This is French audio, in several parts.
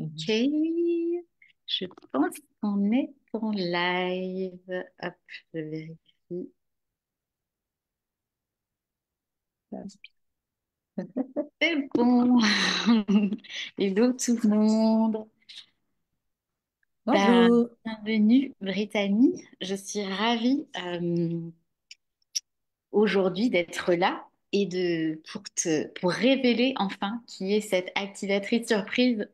Ok, je pense qu'on est en live. Hop, je vérifie. C'est bon. Hello tout le monde. Bah, Bonjour. bienvenue Brittany. Je suis ravie aujourd'hui d'être là et pour révéler enfin qui est cette activatrice surprise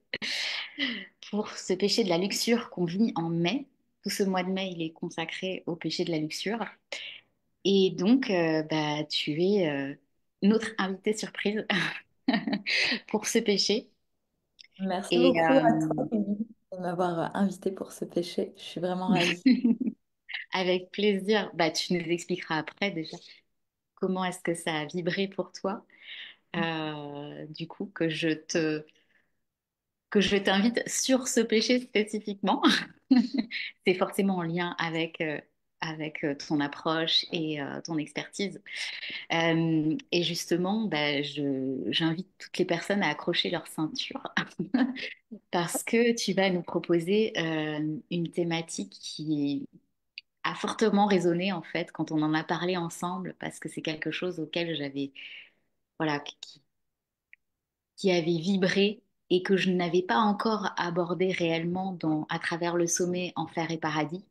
pour ce péché de la luxure qu'on vit en mai. Tout ce mois de mai, il est consacré au péché de la luxure. Et donc, bah, tu es notre invitée surprise pour ce péché. Merci Et beaucoup à toi Émilie, de m'avoir invitée pour ce péché. Je suis vraiment ravie. avec plaisir, bah, tu nous expliqueras après déjà comment est-ce que ça a vibré pour toi. Du coup, que je t'invite sur ce péché spécifiquement. C'est forcément en lien avec ton approche et ton expertise. Et justement, bah, j'invite toutes les personnes à accrocher leur ceinture parce que tu vas nous proposer une thématique qui a fortement résonné en fait quand on en a parlé ensemble parce que c'est quelque chose auquel voilà, qui avait vibré et que je n'avais pas encore abordé réellement à travers le sommet Enfer et Paradis.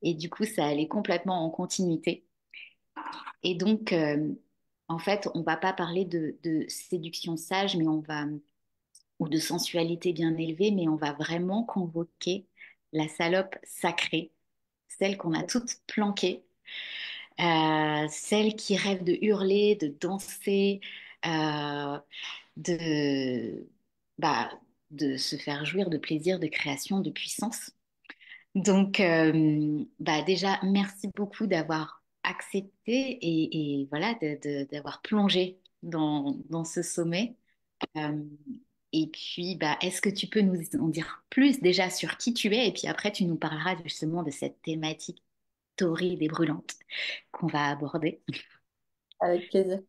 Et du coup, ça allait complètement en continuité. Et donc, en fait, on va pas parler de séduction sage, ou de sensualité bien élevée, mais on va vraiment convoquer la salope sacrée, celle qu'on a toute planquée, celle qui rêve de hurler, de danser, euh, de, bah, de se faire jouir de plaisir, de création, de puissance. Donc, bah déjà, merci beaucoup d'avoir accepté et voilà, d'avoir plongé dans ce sommet. Euh, et puis, bah, est-ce que tu peux nous en dire plus déjà sur qui tu es? Et puis après, tu nous parleras justement de cette thématique torride et brûlante qu'on va aborder. Avec plaisir.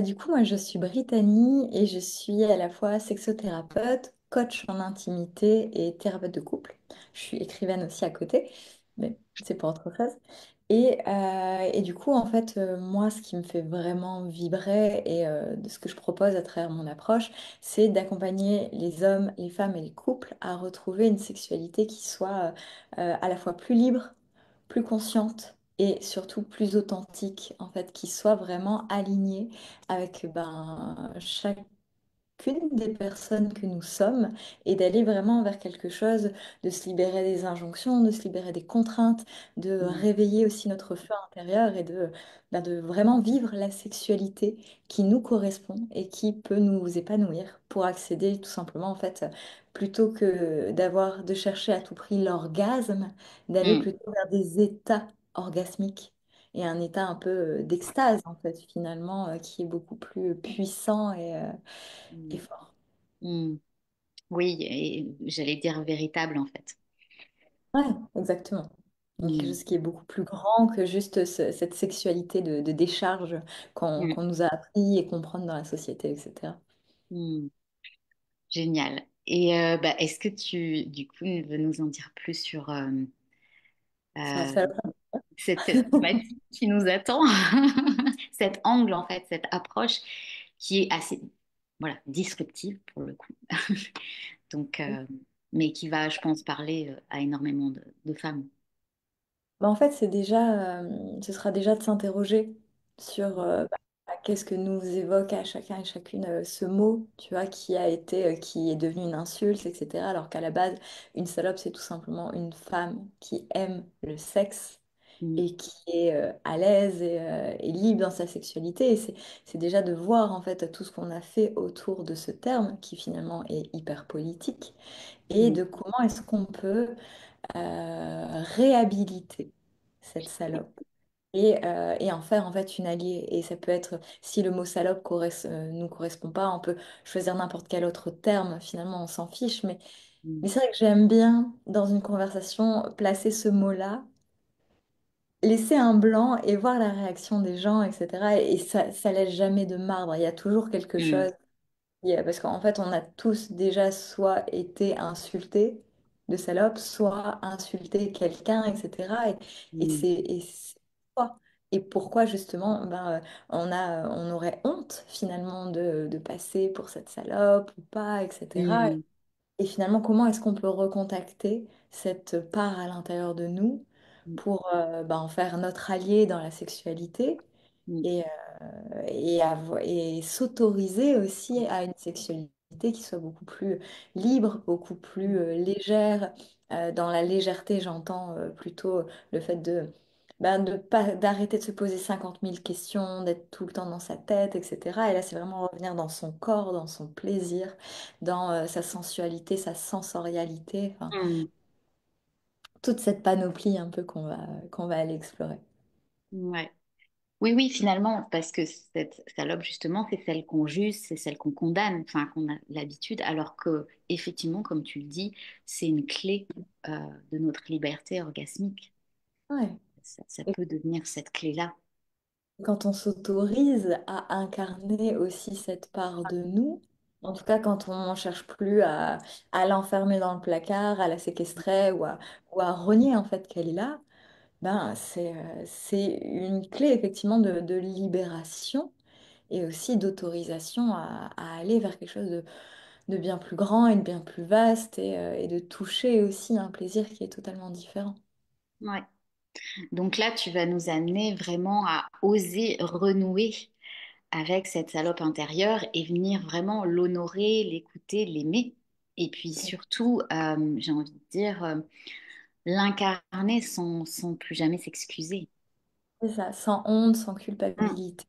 Du coup, moi, je suis Brittany et je suis à la fois sexothérapeute, coach en intimité et thérapeute de couple. Je suis écrivaine aussi à côté, mais c'est pour autre chose. Et du coup, en fait, moi, ce qui me fait vraiment vibrer et de ce que je propose à travers mon approche, c'est d'accompagner les hommes, les femmes et les couples à retrouver une sexualité qui soit à la fois plus libre, plus consciente et surtout plus authentique, en fait, qui soit vraiment alignée avec chacune des personnes que nous sommes et d'aller vraiment vers quelque chose, de se libérer des injonctions, de se libérer des contraintes, de Mm, réveiller aussi notre feu intérieur et de vraiment vivre la sexualité qui nous correspond et qui peut nous épanouir pour accéder tout simplement en fait plutôt que de chercher à tout prix l'orgasme, d'aller mm, plutôt vers des états orgasmiques et un état un peu d'extase en fait finalement qui est beaucoup plus puissant et mm, fort. mm. Oui, et j'allais dire véritable en fait. Ouais, exactement. Donc, quelque Mm, chose qui est beaucoup plus grand que juste cette sexualité de décharge mm, qu'on nous a appris et qu'on prône dans la société, etc. mm. Génial. Et bah, est-ce que du coup, veux nous en dire plus sur Sur la euh, salle. cette thématique qui nous attend, cet angle en fait, cette approche qui est assez, voilà, disruptive pour le coup. Donc, mais qui va, je pense, parler à énormément de femmes. En fait, ce sera déjà de s'interroger sur qu'est-ce que nous évoque à chacun et chacune ce mot, tu vois, qui est devenu une insulte, etc. Alors qu'à la base, une salope, c'est tout simplement une femme qui aime le sexe Mm, et qui est à l'aise et libre dans sa sexualité. Et c'est déjà de voir en fait tout ce qu'on a fait autour de ce terme qui finalement est hyper politique et mm, de comment est-ce qu'on peut réhabiliter cette salope. Et en faire en fait une alliée. Et ça peut être, si le mot salope nous correspond pas, on peut choisir n'importe quel autre terme, finalement on s'en fiche. mm, Mais c'est vrai que j'aime bien, dans une conversation, placer ce mot-là, laisser un blanc et voir la réaction des gens, etc. Et ça laisse jamais de marbre. Il y a toujours quelque mm, chose Parce qu'en fait, on a tous déjà soit été insultés de salope, soit insulté quelqu'un, etc. Mm, Et c'est quoi? Et pourquoi justement on aurait honte finalement de passer pour cette salope ou pas, etc. mm, Et finalement, comment est-ce qu'on peut recontacter cette part à l'intérieur de nous pour en faire notre allié dans la sexualité mm, et, et s'autoriser aussi à une sexualité qui soit beaucoup plus libre, beaucoup plus légère. Dans la légèreté, j'entends plutôt le fait de pas, d'arrêter de se poser 50 000 questions, d'être tout le temps dans sa tête, etc. Et là, c'est vraiment revenir dans son corps, dans son plaisir, dans sa sensualité, sa sensorialité, enfin, mm. toute cette panoplie un peu qu'on va aller explorer. Ouais. Oui, oui, finalement, parce que cette salope, justement, c'est celle qu'on juge, c'est celle qu'on condamne, enfin, qu'on a l'habitude, alors que, effectivement, comme tu le dis, c'est une clé euh, de notre liberté orgasmique. Ouais. Ça peut devenir cette clé-là. Quand on s'autorise à incarner aussi cette part de nous, en tout cas quand on n'en cherche plus à l'enfermer dans le placard, à la séquestrer ou à renier en fait qu'elle est là, c'est une clé effectivement de libération et aussi d'autorisation à aller vers quelque chose de bien plus grand et de bien plus vaste et de toucher aussi un plaisir qui est totalement différent. Ouais. Donc là, tu vas nous amener vraiment à oser renouer avec cette salope intérieure et venir vraiment l'honorer, l'écouter, l'aimer. Et puis surtout, j'ai envie de dire, l'incarner sans plus jamais s'excuser. C'est ça, sans honte, sans Mm, culpabilité,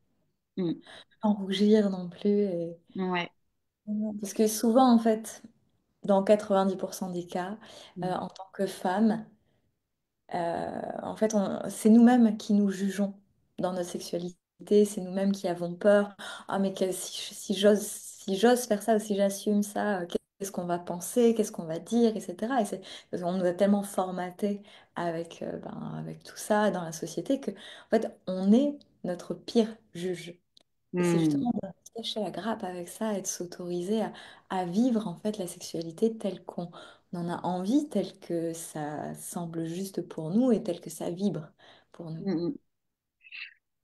mm. sans rougir non plus. Ouais. Parce que souvent, en fait, dans 90% des cas, Mm, en tant que femme, en fait, c'est nous-mêmes qui nous jugeons dans notre sexualité, c'est nous-mêmes qui avons peur. Ah, mais si j'ose faire ça ou si j'assume ça, qu'est-ce qu'on va penser, qu'est-ce qu'on va dire, etc. Et c'est parce qu'on nous a tellement formatés avec tout ça dans la société que, en fait, on est notre pire juge. Et c'est mm, justement de se cacher la grappe avec ça et de s'autoriser à vivre en fait la sexualité telle qu'on en a envie, telle que ça semble juste pour nous et telle que ça vibre pour nous. mm.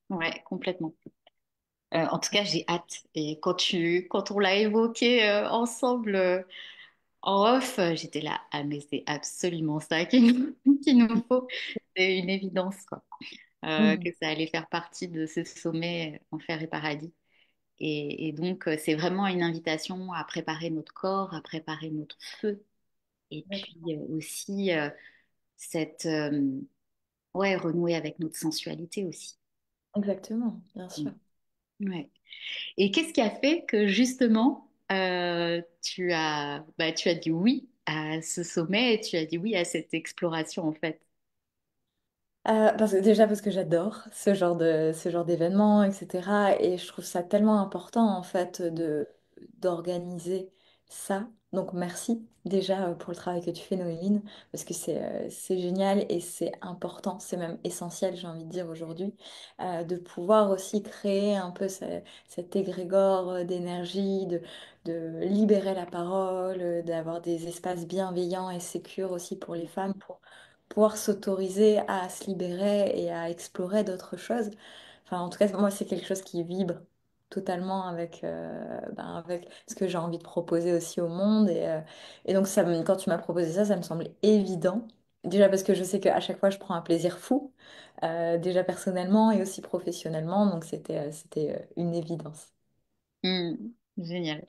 Ouais, complètement. En tout cas, j'ai hâte. Et quand on l'a évoqué ensemble en off, j'étais là, ah mais c'est absolument ça qu'il nous faut. C'est une évidence, quoi. Que Mhm. ça allait faire partie de ce sommet Enfer et Paradis. Et donc, c'est vraiment une invitation à préparer notre corps, à préparer notre feu. Et puis Exactement. aussi, cette, ouais, renouer avec notre sensualité aussi. Exactement, bien Mm. sûr. Ouais. Et qu'est-ce qui a fait que justement, tu as dit oui à ce sommet et tu as dit oui à cette exploration en fait? Parce que j'adore ce genre d'événement, etc. Et je trouve ça tellement important en fait d'organiser ça. Donc merci déjà pour le travail que tu fais, Noéline, parce que c'est génial et c'est important, c'est même essentiel, j'ai envie de dire aujourd'hui, de pouvoir aussi créer un peu cet égrégore d'énergie, de libérer la parole, d'avoir des espaces bienveillants et sécures aussi pour les femmes, pouvoir s'autoriser à se libérer et à explorer d'autres choses. Enfin, en tout cas, moi, c'est quelque chose qui vibre totalement avec ce que j'ai envie de proposer aussi au monde. Et donc, quand tu m'as proposé ça, ça me semblait évident. Déjà parce que je sais qu'à chaque fois, je prends un plaisir fou, déjà personnellement et aussi professionnellement. Donc, c'était une évidence. Hmm, génial.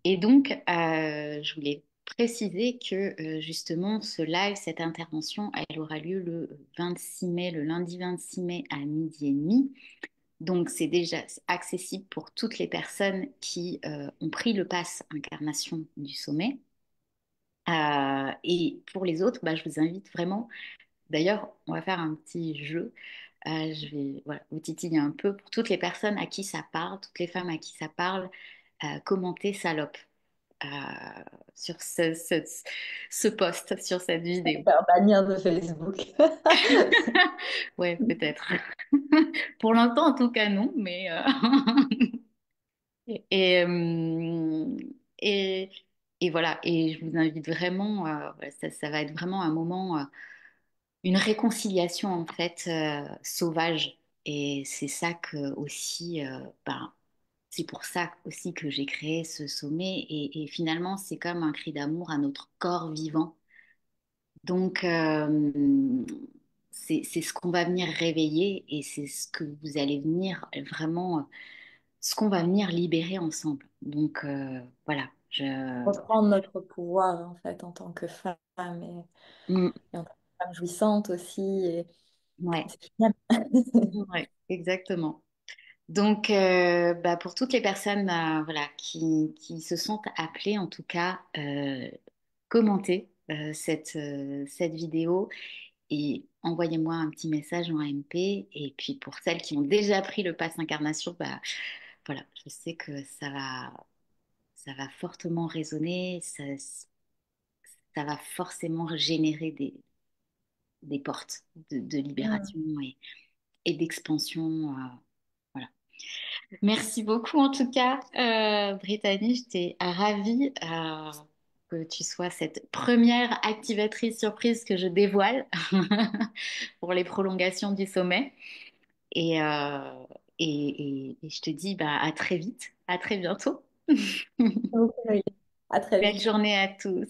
Et donc, je voulais préciser que justement, ce live, cette intervention, elle aura lieu le 26 mai, le lundi 26 mai à midi et demi. Donc, c'est déjà accessible pour toutes les personnes qui ont pris le pass incarnation du sommet. Et pour les autres, bah, je vous invite vraiment. D'ailleurs, on va faire un petit jeu. Je vais voilà, vous titiller un peu. Pour toutes les personnes à qui ça parle, toutes les femmes à qui ça parle, commentez salope euh, sur ce post, sur cette vidéo. Faire bannir de Facebook. Ouais, peut-être. Pour l'instant, en tout cas, non, mais Et, et, et voilà, et je vous invite vraiment, ça va être vraiment un moment, une réconciliation en fait sauvage. Et c'est ça que aussi, ben, c'est pour ça aussi que j'ai créé ce sommet. Et finalement, c'est comme un cri d'amour à notre corps vivant. Donc, c'est ce qu'on va venir réveiller et c'est ce que vous allez venir vraiment, ce qu'on va venir libérer ensemble. Donc, voilà, Reprendre notre pouvoir en fait en tant que femme Mm, et en tant que femme jouissante aussi. Et ouais, c'est génial. ouais, exactement. Donc, bah, pour toutes les personnes voilà, qui se sentent appelées, en tout cas, commentez cette vidéo et envoyez-moi un petit message en MP. Et puis, pour celles qui ont déjà pris le pass incarnation, bah, voilà, je sais que ça va fortement résonner, ça va forcément générer des portes de Mm. libération et d'expansion. Voilà. Merci beaucoup en tout cas, Brittany. J'étais ravie que tu sois cette première activatrice surprise que je dévoile pour les prolongations du sommet. Et, et je te dis bah, à très vite, à très bientôt. Ok, à très Belle vite. journée à tous.